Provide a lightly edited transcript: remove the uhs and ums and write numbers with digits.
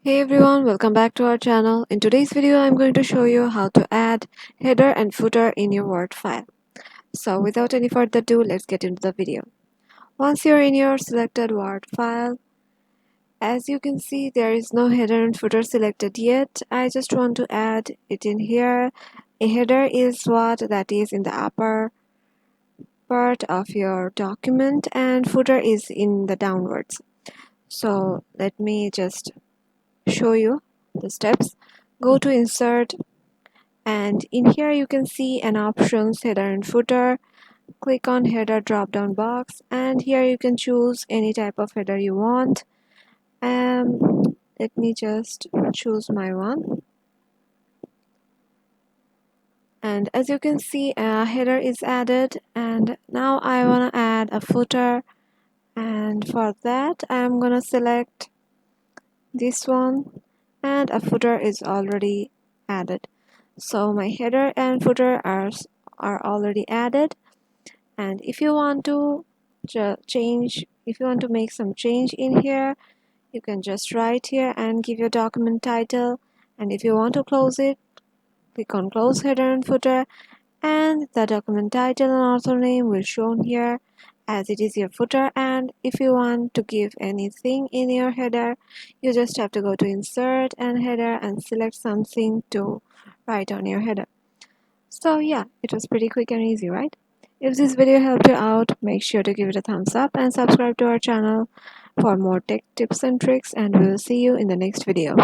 Hey everyone, welcome back to our channel. In today's video, I'm going to show you how to add header and footer in your Word file. So without any further ado, let's get into the video. Once you're in your selected Word file, as you can see, there is no header and footer selected yet. I just want to add it in here. A header is what that is in the upper part of your document and footer is in the downwards. So let me just show you the steps. Go to insert, and in here you can see an options header and footer. Click on header drop down box, and here you can choose any type of header you want. Let me just choose my one, and as you can see a header is added, and now I want to add a footer, and for that I'm gonna select this one, and a footer is already added. So my header and footer are already added, and if you want to make some change in here, you can just write here and give your document title, and if you want to close it, click on close header and footer, and the document title and author name will shown here as it is your footer. And if you want to give anything in your header, you just have to go to insert and header and select something to write on your header. So yeah, it was pretty quick and easy, right? If this video helped you out, make sure to give it a thumbs up and subscribe to our channel for more tech tips and tricks, and we will see you in the next video.